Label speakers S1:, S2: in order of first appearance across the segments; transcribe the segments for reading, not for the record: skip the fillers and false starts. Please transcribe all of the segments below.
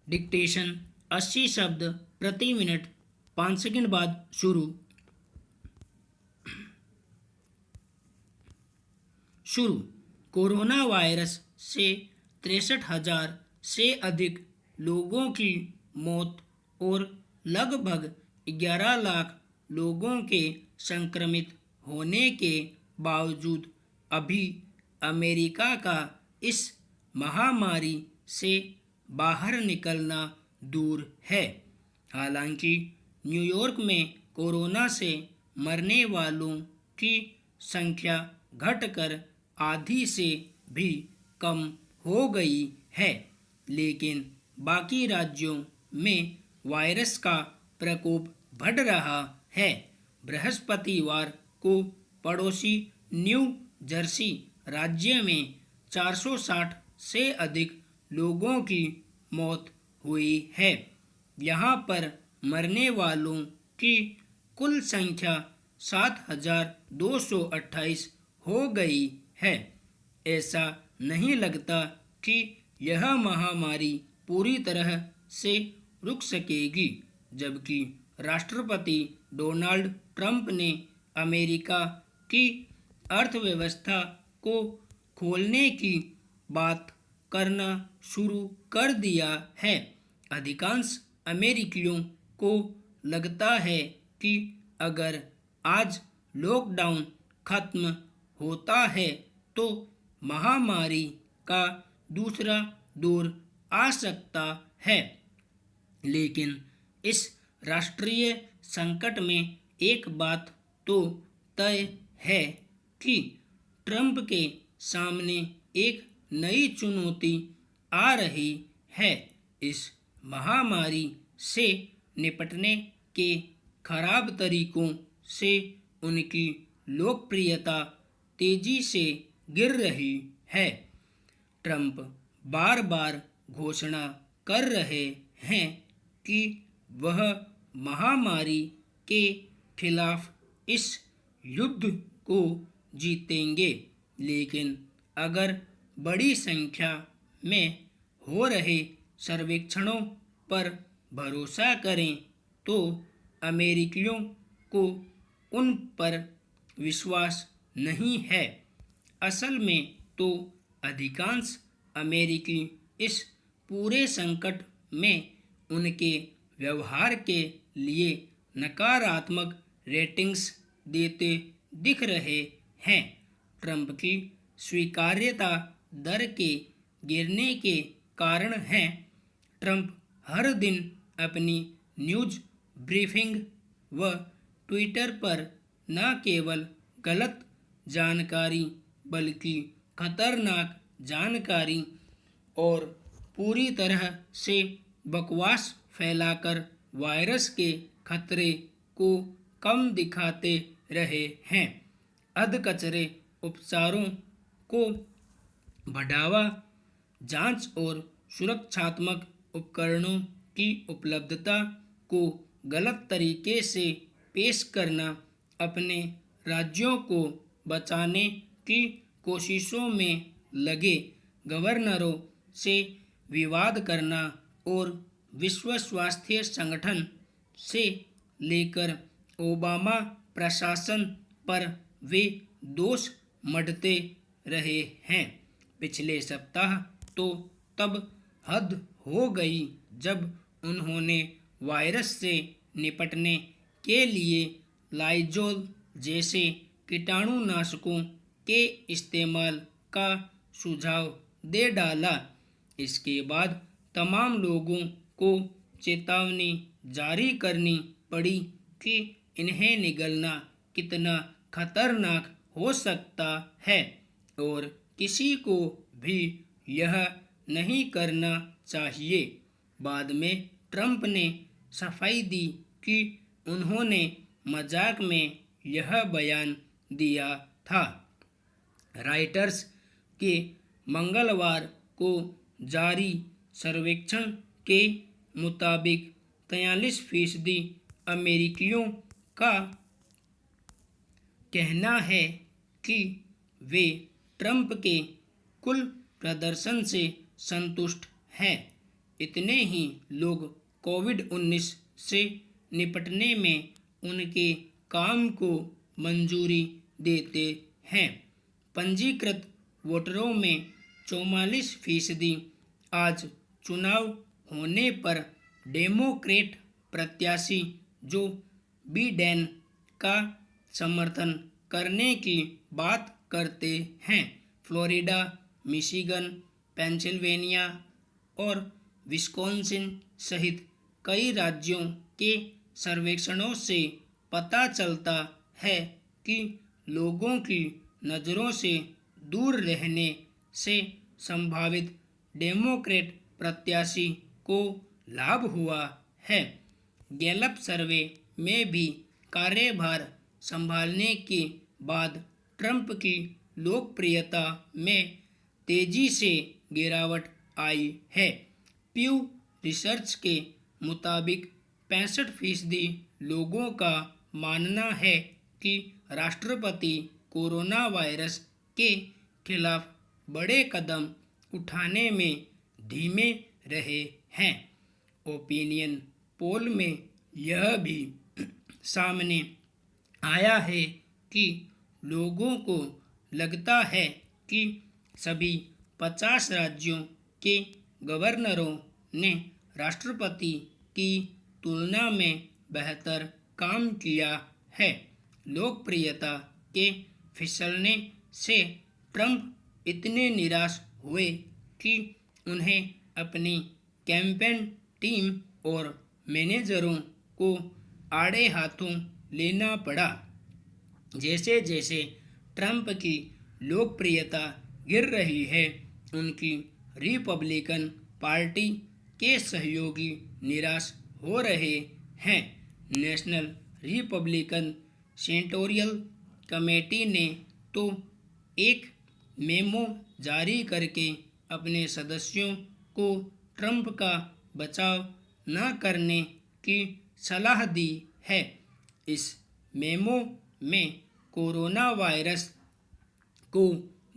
S1: Dictation 80 शब्द प्रति minute 5 second बाद शुरू। कोरोना वायरस से 63,000 से अधिक लोगों की मौत और लगभग 11 लाख लोगों के संक्रमित होने के बावजूद अभी अमेरिका का इस महामारी से बाहर निकलना दूर है। हालांकि न्यूयॉर्क में कोरोना से मरने वालों की संख्या घटकर आधी से भी कम हो गई है, लेकिन बाकी राज्यों में वायरस का प्रकोप बढ़ रहा है। बृहस्पतिवार को पड़ोसी न्यू जर्सी राज्य में 460 से अधिक लोगों की मौत हुई है। यहाँ पर मरने वालों की कुल संख्या 7,228 हो गई है। ऐसा नहीं लगता कि यह महामारी पूरी तरह से रुक सकेगी, जबकि राष्ट्रपति डोनाल्ड ट्रंप ने अमेरिका की अर्थव्यवस्था को खोलने की बात करना शुरू कर दिया है। अधिकांश अमेरिकियों को लगता है कि अगर आज लॉकडाउन खत्म होता है तो महामारी का दूसरा दौर आ सकता है, लेकिन इस राष्ट्रीय संकट में एक बात तो तय है कि ट्रंप के सामने एक नई चुनौती आ रही है। इस महामारी से निपटने के खराब तरीकों से उनकी लोकप्रियता तेजी से गिर रही है। ट्रंप बार बार घोषणा कर रहे हैं कि वह महामारी के खिलाफ इस युद्ध को जीतेंगे, लेकिन अगर बड़ी संख्या में हो रहे सर्वेक्षणों पर भरोसा करें तो अमेरिकियों को उन पर विश्वास नहीं है। असल में तो अधिकांश अमेरिकी इस पूरे संकट में उनके व्यवहार के लिए नकारात्मक रेटिंग्स देते दिख रहे हैं। ट्रंप की स्वीकार्यता दर के गिरने के कारण है। ट्रंप हर दिन अपनी न्यूज़ ब्रीफिंग व ट्विटर पर न केवल गलत जानकारी बल्कि खतरनाक जानकारी और पूरी तरह से बकवास फैलाकर वायरस के खतरे को कम दिखाते रहे हैं। अधकचरे उपचारों को बढ़ावा, जांच और सुरक्षात्मक उपकरणों की उपलब्धता को गलत तरीके से पेश करना, अपने राज्यों को बचाने की कोशिशों में लगे गवर्नरों से विवाद करना और विश्व स्वास्थ्य संगठन से लेकर ओबामा प्रशासन पर वे दोष मढ़ते रहे हैं। पिछले सप्ताह तो तब हद हो गई जब उन्होंने वायरस से निपटने के लिए लाइजोल जैसे कीटाणुनाशकों के इस्तेमाल का सुझाव दे डाला। इसके बाद तमाम लोगों को चेतावनी जारी करनी पड़ी कि इन्हें निगलना कितना खतरनाक हो सकता है और किसी को भी यह नहीं करना चाहिए। बाद में ट्रंप ने सफाई दी कि उन्होंने मजाक में यह बयान दिया था। राइटर्स के मंगलवार को जारी सर्वेक्षण के मुताबिक 43% अमेरिकियों का कहना है कि वे ट्रंप के कुल प्रदर्शन से संतुष्ट हैं। इतने ही लोग कोविड-19 से निपटने में उनके काम को मंजूरी देते हैं। पंजीकृत वोटरों में 44% आज चुनाव होने पर डेमोक्रेट प्रत्याशी जो बिडेन का समर्थन करने की बात करते हैं। फ्लोरिडा, मिशिगन, पेंसिल्वेनिया और विस्कॉन्सिन सहित कई राज्यों के सर्वेक्षणों से पता चलता है कि लोगों की नज़रों से दूर रहने से संभावित डेमोक्रेट प्रत्याशी को लाभ हुआ है। गैलप सर्वे में भी कार्यभार संभालने के बाद ट्रंप की लोकप्रियता में तेजी से गिरावट आई है। प्यू रिसर्च के मुताबिक 65% लोगों का मानना है कि राष्ट्रपति कोरोना वायरस के खिलाफ बड़े कदम उठाने में धीमे रहे हैं। ओपिनियन पोल में यह भी सामने आया है कि लोगों को लगता है कि सभी 50 राज्यों के गवर्नरों ने राष्ट्रपति की तुलना में बेहतर काम किया है। लोकप्रियता के फिसलने से ट्रंप इतने निराश हुए कि उन्हें अपनी कैंपेन टीम और मैनेजरों को आड़े हाथों लेना पड़ा। जैसे जैसे ट्रंप की लोकप्रियता गिर रही है, उनकी रिपब्लिकन पार्टी के सहयोगी निराश हो रहे हैं। नेशनल रिपब्लिकन सेनेटोरियल कमेटी ने तो एक मेमो जारी करके अपने सदस्यों को ट्रंप का बचाव न करने की सलाह दी है। इस मेमो में कोरोना वायरस को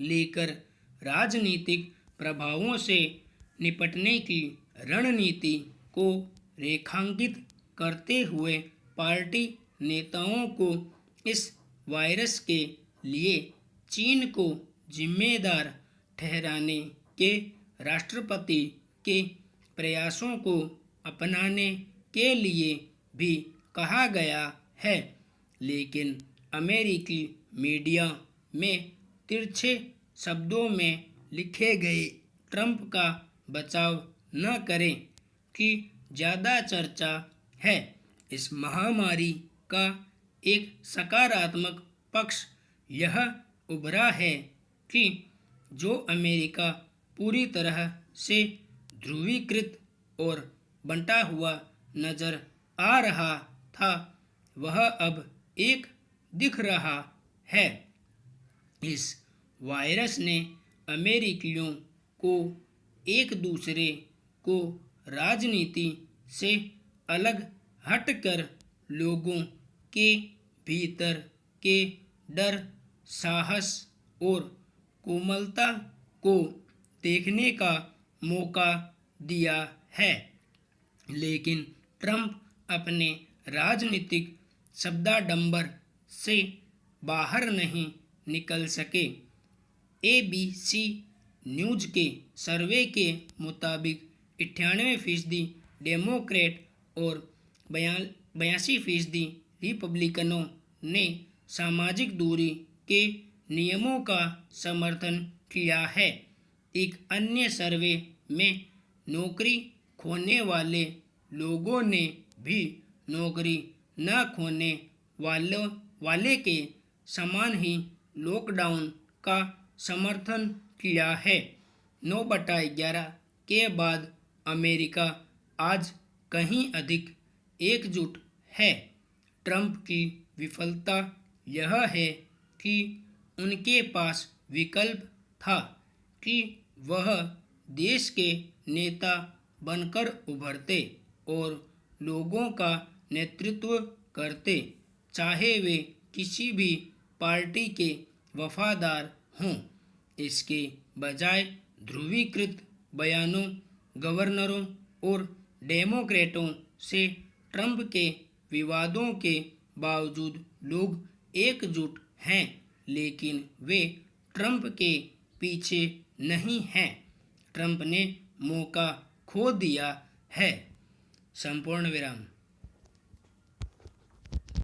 S1: लेकर राजनीतिक प्रभावों से निपटने की रणनीति को रेखांकित करते हुए पार्टी नेताओं को इस वायरस के लिए चीन को जिम्मेदार ठहराने के राष्ट्रपति के प्रयासों को अपनाने के लिए भी कहा गया है। लेकिन अमेरिकी मीडिया में तिरछे शब्दों में लिखे गए ट्रंप का बचाव न करें की ज़्यादा चर्चा है। इस महामारी का एक सकारात्मक पक्ष यह उभरा है कि जो अमेरिका पूरी तरह से ध्रुवीकृत और बंटा हुआ नजर आ रहा था, वह अब एक दिख रहा है। इस वायरस ने अमेरिकियों को एक दूसरे को राजनीति से अलग हटकर लोगों के भीतर के डर, साहस और कोमलता को देखने का मौका दिया है। लेकिन ट्रंप अपने राजनीतिक शब्दाडंबर से बाहर नहीं निकल सके। ABC न्यूज़ के सर्वे के मुताबिक 98% डेमोक्रेट और 82% रिपब्लिकनों ने सामाजिक दूरी के नियमों का समर्थन किया है। एक अन्य सर्वे में नौकरी खोने वाले लोगों ने भी नौकरी न खोने वाले के समान ही लॉकडाउन का समर्थन किया है। 9/11 के बाद अमेरिका आज कहीं अधिक एकजुट है। ट्रंप की विफलता यह है कि उनके पास विकल्प था कि वह देश के नेता बनकर उभरते और लोगों का नेतृत्व करते, चाहे वे किसी भी पार्टी के वफादार हों। इसके बजाय ध्रुवीकृत बयानों, गवर्नरों और डेमोक्रेटों से ट्रंप के विवादों के बावजूद लोग एकजुट हैं, लेकिन वे ट्रंप के पीछे नहीं हैं। ट्रंप ने मौका खो दिया है। संपूर्ण विराम।